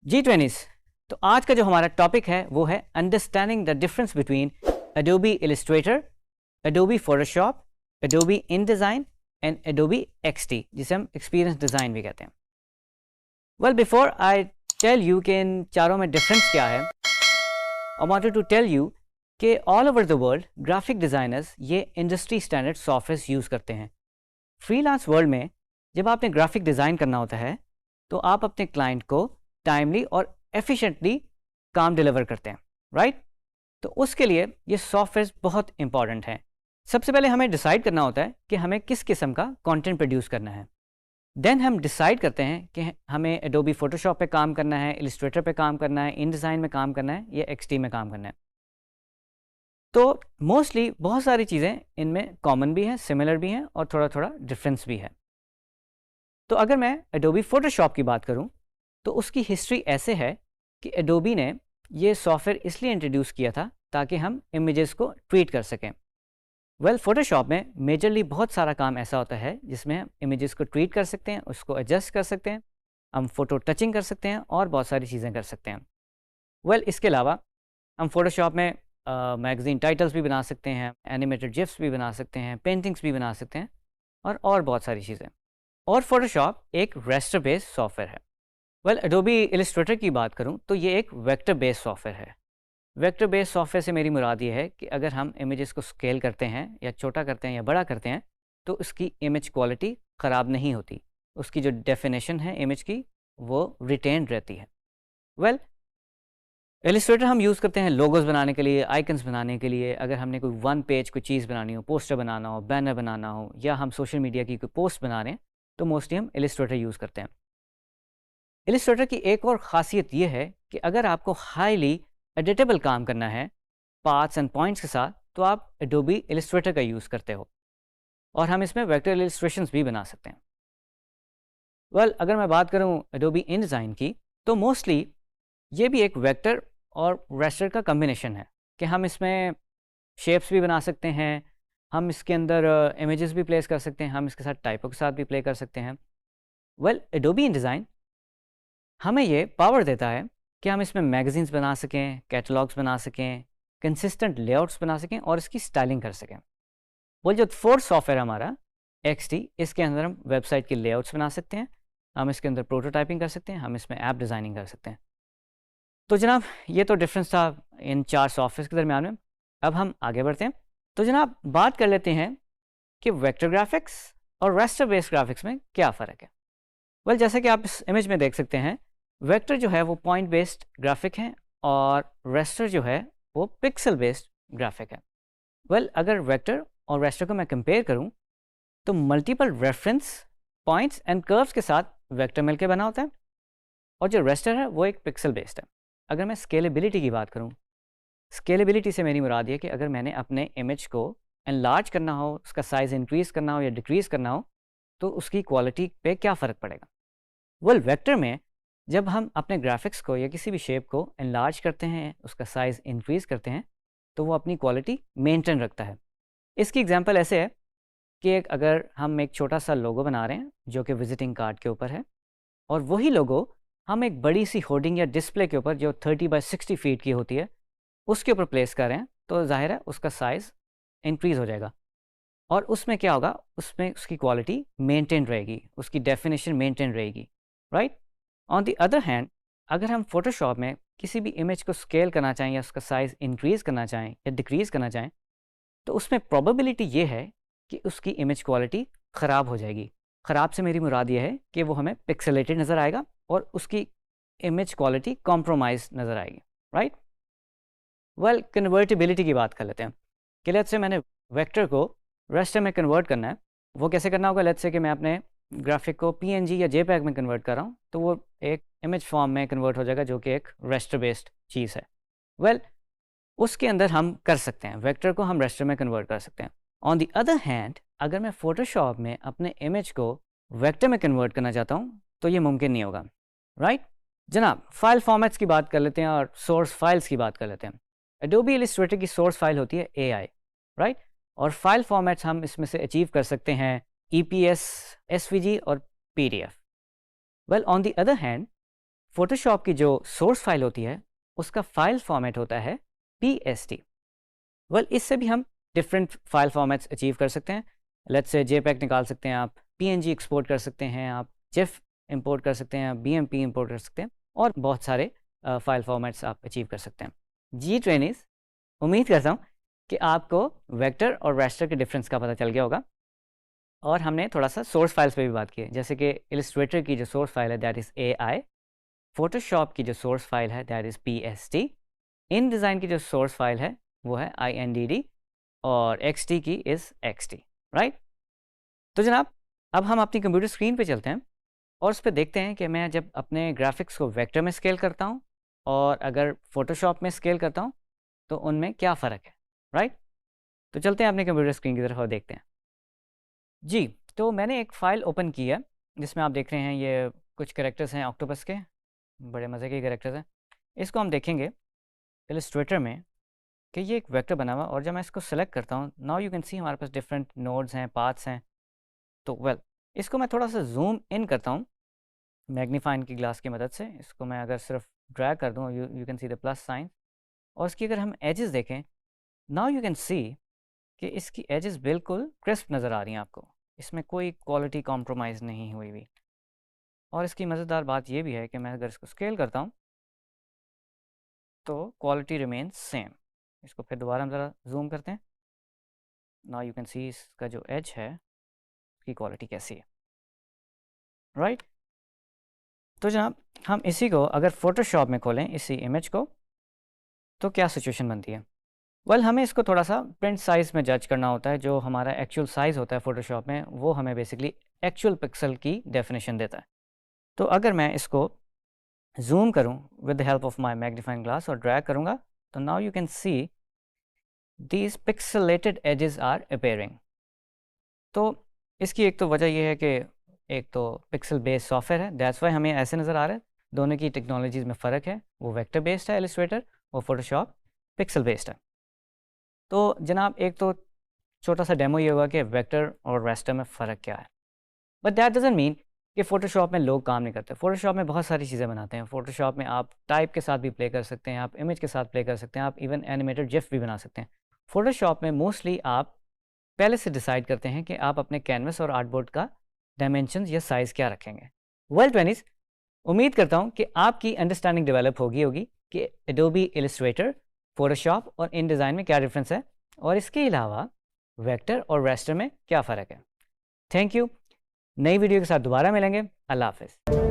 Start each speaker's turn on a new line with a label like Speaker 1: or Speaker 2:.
Speaker 1: G20s। तो आज का जो हमारा टॉपिक है वो है understanding the difference between Adobe Illustrator, Adobe Photoshop, Adobe InDesign and Adobe XD, जिसे हम एक्सपीरियंस डिज़ाइन भी कहते हैं। Well, before I tell you कि इन चारों में डिफरेंस क्या है, I wanted to tell you कि all over the world graphic designers ये इंडस्ट्री स्टैंडर्ड सॉफ्टवेयर यूज़ करते हैं। फ्रीलांस वर्ल्ड में जब आपने ग्राफिक डिज़ाइन करना होता है तो आप अपने क्लाइंट को टाइमली और एफिशिएंटली काम डिलीवर करते हैं, राइट? तो उसके लिए ये सॉफ्टवेयर बहुत इंपॉर्टेंट है। सबसे पहले हमें डिसाइड करना होता है कि हमें किस किस्म का कंटेंट प्रोड्यूस करना है। देन हम डिसाइड करते हैं कि हमें एडोबी फोटोशॉप पे काम करना है, इलस्ट्रेटर पे काम करना है, इनडिज़ाइन में काम करना है या एक्सडी में काम करना है। तो मोस्टली बहुत सारी चीज़ें इनमें कॉमन भी हैं, सिमिलर भी हैं और थोड़ा थोड़ा डिफरेंस भी है। तो अगर मैं एडोबी फोटोशॉप की बात करूं तो उसकी हिस्ट्री ऐसे है कि एडोबी ने ये सॉफ्टवेयर इसलिए इंट्रोड्यूस किया था ताकि हम इमेजेस को ट्रीट कर सकें। वेल, फोटोशॉप में मेजरली बहुत सारा काम ऐसा होता है जिसमें हम इमेजेस को ट्रीट कर सकते हैं, उसको एडजस्ट कर सकते हैं, हम फोटो टचिंग कर सकते हैं और बहुत सारी चीज़ें कर सकते हैं। वेल, इसके अलावा हम फोटोशॉप में मैगज़ीन टाइटल्स भी बना सकते हैं, एनिमेटेड जिफ्स भी बना सकते हैं, पेंटिंग्स भी बना सकते हैं और बहुत सारी चीज़ें। और फोटोशॉप एक रेस्टर बेस्ड सॉफ्टवेयर है। वेल, एडोबी इलस्ट्रेटर की बात करूं तो ये एक वेक्टर बेस्ड सॉफ्टवेयर है। वेक्टर बेस्ड सॉफ्टवेयर से मेरी मुराद ये है कि अगर हम इमेजेस को स्केल करते हैं या छोटा करते हैं या बड़ा करते हैं तो उसकी इमेज क्वालिटी ख़राब नहीं होती, उसकी जो डेफिनेशन है इमेज की वो रिटेन रहती है। वेल, इलस्ट्रेटर हम यूज़ करते हैं लोगोस बनाने के लिए, आइकन्स बनाने के लिए। अगर हमने कोई वन पेज कोई चीज़ बनानी हो, पोस्टर बनाना हो, बैनर बनाना हो या हम सोशल मीडिया की कोई पोस्ट बना रहे हैं तो मोस्टली हम इलस्ट्रेटर यूज़ करते हैं। इलस्ट्रेटर की एक और ख़ासियत ये है कि अगर आपको हाईली एडिटेबल काम करना है पार्ट्स एंड पॉइंट्स के साथ तो आप एडोबी इलस्ट्रेटर का यूज़ करते हो और हम इसमें वेक्टर इलस्ट्रेशंस भी बना सकते हैं। वेल, अगर मैं बात करूं एडोबी इनडिज़ाइन की तो मोस्टली ये भी एक वेक्टर और रेस्टर का कम्बिनेशन है कि हम इसमें शेप्स भी बना सकते हैं, हम इसके अंदर इमेजेस भी प्लेस कर सकते हैं, हम इसके साथ टाइपों के साथ भी प्ले कर सकते हैं। वेल, एडोबी इनडिज़ाइन हमें ये पावर देता है कि हम इसमें मैगज़ीन्स बना सकें, कैटलॉग्स बना सकें, कंसिस्टेंट लेआउट्स बना सकें और इसकी स्टाइलिंग कर सकें। वो जो फोर्थ सॉफ्टवेयर हमारा XD, इसके अंदर हम वेबसाइट के लेआउट्स बना सकते हैं, हम इसके अंदर प्रोटोटाइपिंग कर सकते हैं, हम इसमें ऐप डिज़ाइनिंग कर सकते हैं। तो जनाब, ये तो डिफरेंस था इन चार सॉफ्टवेयर के दरमियान में। अब हम आगे बढ़ते हैं। तो जनाब, बात कर लेते हैं कि वेक्टर ग्राफिक्स और रेस्टर बेस्ड ग्राफिक्स में क्या फ़र्क है। वेल, जैसे कि आप इस इमेज में देख सकते हैं, वेक्टर जो है वो पॉइंट बेस्ड ग्राफिक है और रेस्टर जो है वो पिक्सल बेस्ड ग्राफिक है। वेल, अगर वेक्टर और रेस्टर को मैं कंपेयर करूं तो multiple reference points and curves के साथ वेक्टर मिलकर बना होता है और जो रेस्टर है वो एक पिक्सल बेस्ड है। अगर मैं स्केलेबिलिटी की बात करूं, स्केलेबिलिटी से मेरी मुराद ये कि अगर मैंने अपने इमेज को एनलार्ज करना हो, उसका साइज़ इंक्रीज़ करना हो या डिक्रीज़ करना हो तो उसकी क्वालिटी पे क्या फ़र्क पड़ेगा। वेल, वेक्टर में जब हम अपने ग्राफिक्स को या किसी भी शेप को एनलार्ज करते हैं, उसका साइज़ इंक्रीज़ करते हैं तो वो अपनी क्वालिटी मेंटेन रखता है। इसकी एग्जांपल ऐसे है कि अगर हम एक छोटा सा लोगो बना रहे हैं जो कि विजिटिंग कार्ड के ऊपर है और वही लोगो हम एक बड़ी सी होर्डिंग या डिस्प्ले के ऊपर जो 30 बाय 60 फीट की होती है उसके ऊपर प्लेस कर रहे हैं तो जाहिर है उसका साइज़ इंक्रीज़ हो जाएगा और उसमें क्या होगा, उसमें उसकी क्वालिटी मेंटेन रहेगी, उसकी डेफिनेशन मेंटेन रहेगी, right? On the other hand, अगर हम फोटोशॉप में किसी भी इमेज को स्केल करना चाहें या उसका साइज़ इंक्रीज़ करना चाहें या डिक्रीज़ करना चाहें तो उसमें प्रोबेबिलिटी ये है कि उसकी इमेज क्वालिटी ख़राब हो जाएगी। ख़राब से मेरी मुराद ये है कि वो हमें पिक्सेलेटेड नज़र आएगा और उसकी इमेज क्वालिटी कॉम्प्रोमाइज़ नज़र आएगी, राइट? वेल, कन्वर्टिबिलिटी की बात कर लेते हैं कि लेट्स से मैंने वेक्टर को रेस्टर में कन्वर्ट करना है। वो कैसे करना होगा? लेट्स से कि मैं अपने ग्राफिक को PNG या JPEG में कन्वर्ट कर रहा हूँ तो वो एक इमेज फॉर्म में कन्वर्ट हो जाएगा जो कि एक रेस्टर बेस्ड चीज़ है। वेल, उसके अंदर हम कर सकते हैं, वेक्टर को हम रेस्टर में कन्वर्ट कर सकते हैं। ऑन द अदर हैंड, अगर मैं फोटोशॉप में अपने इमेज को वेक्टर में कन्वर्ट करना चाहता हूँ तो ये मुमकिन नहीं होगा, राइट? जनाब, फाइल फॉर्मेट्स की बात कर लेते हैं और सोर्स फाइल्स की बात कर लेते हैं। एडोबी इलस्ट्रेटर की सोर्स फाइल होती है AI, राइट? और फाइल फॉर्मेट्स हम इसमें से अचीव कर सकते हैं EPS, SVG और PDF। Well, on the other hand, Photoshop की जो सोर्स फाइल होती है उसका फाइल फॉर्मेट होता है PST। वेल इससे भी हम डिफरेंट फाइल फॉर्मेट्स अचीव कर सकते हैं। लेट्स से JPEG निकाल सकते हैं आप, PNG एक्सपोर्ट कर सकते हैं आप, GIF इंपोर्ट कर सकते हैं आप, BMP इंपोर्ट कर सकते हैं और बहुत सारे फाइल फॉर्मेट्स आप अचीव कर सकते हैं। जी ट्रेनिस, उम्मीद करता हूँ कि आपको वेक्टर और रास्टर के डिफरेंस का पता चल गया होगा और हमने थोड़ा सा सोर्स फाइल्स पे भी बात की है, जैसे कि इलस्ट्रेटर की जो सोर्स फाइल है दैट इज़ AI, फोटोशॉप की जो सोर्स फाइल है that is PST, in design की जो सोर्स फाइल है वो है INDD और XT की इज़ XT, राइट। तो जनाब अब हम अपनी कंप्यूटर स्क्रीन पे चलते हैं और उस पर देखते हैं कि मैं जब अपने ग्राफिक्स को वेक्टर में स्केल करता हूँ और अगर फोटोशॉप में स्केल करता हूँ तो उनमें क्या फ़र्क है, राइट। तो चलते हैं अपने कंप्यूटर स्क्रीन की तरफ और देखते हैं। जी, तो मैंने एक फ़ाइल ओपन की है जिसमें आप देख रहे हैं ये कुछ कैरेक्टर्स हैं ऑक्टोपस के, बड़े मज़े के कैरेक्टर्स हैं। इसको हम देखेंगे इलस्ट्रेटर में कि ये एक वेक्टर बना हुआ, और जब मैं इसको सेलेक्ट करता हूँ नाउ यू कैन सी हमारे पास डिफरेंट नोड्स हैं, पाथ्स हैं। तो वेल इसको मैं थोड़ा सा जूम इन करता हूँ मैग्नीफाइंग की ग्लास की मदद से। इसको मैं अगर सिर्फ ड्रैग कर दूँ you can see the plus sign, और इसकी अगर हम एजेस देखें नाउ यू कैन सी कि इसकी एजेस बिल्कुल क्रिस्प नज़र आ रही हैं आपको, इसमें कोई क्वालिटी कॉम्प्रोमाइज़ नहीं हुई हुई। और इसकी मज़ेदार बात ये भी है कि मैं अगर इसको स्केल करता हूँ तो क्वालिटी रिमेन सेम। इसको फिर दोबारा हम ज़रा जूम करते हैं, नाउ यू कैन सी इसका जो एज है उसकी क्वालिटी कैसी है, राइट। तो जनाब हम इसी को अगर फोटोशॉप में खोलें इसी इमेज को तो क्या सिचुएशन बनती है। वेल हमें इसको थोड़ा सा प्रिंट साइज़ में जज करना होता है। जो हमारा एक्चुअल साइज़ होता है फ़ोटोशॉप में वो हमें बेसिकली एक्चुअल पिक्सल की डेफिनेशन देता है। तो अगर मैं इसको जूम करूं with the help of my magnifying glass और ड्रैग करूंगा तो now you can see these pixelated edges are appearing. तो इसकी एक तो वजह यह है कि एक तो पिक्सल बेस्ड सॉफ्टवेयर है, दैट्स वाई हमें ऐसे नज़र आ रहा है। दोनों की टेक्नोलॉजीज़ में फ़र्क है, वो वेक्टर बेस्ड है इलस्ट्रेटर और फोटोशॉप पिक्सल बेस्ड है। तो जनाब एक तो छोटा सा डेमो ये हुआ कि वेक्टर और रास्टर में फ़र्क क्या है, बट दैट डजंट मीन कि फ़ोटोशॉप में लोग काम नहीं करते। फ़ोटोशॉप में बहुत सारी चीज़ें बनाते हैं। फ़ोटोशॉप में आप टाइप के साथ भी प्ले कर सकते हैं, आप इमेज के साथ प्ले कर सकते हैं, आप इवन एनिमेटेड जिफ भी बना सकते हैं। फ़ोटोशॉप में मोस्टली आप पहले से डिसाइड करते हैं कि आप अपने कैनवस और आर्टबोर्ड का डायमेंशन या साइज़ क्या रखेंगे। वेल ट्वेंटीज़, उम्मीद करता हूँ कि आपकी अंडरस्टैंडिंग डेवलप होगी कि एडोबी इलस्ट्रेटर, फोटोशॉप और इन डिज़ाइन में क्या डिफरेंस है और इसके अलावा वेक्टर और रास्टर में क्या फ़र्क है। Thank you. नई वीडियो के साथ दोबारा मिलेंगे। अल्लाह हाफ़िज़।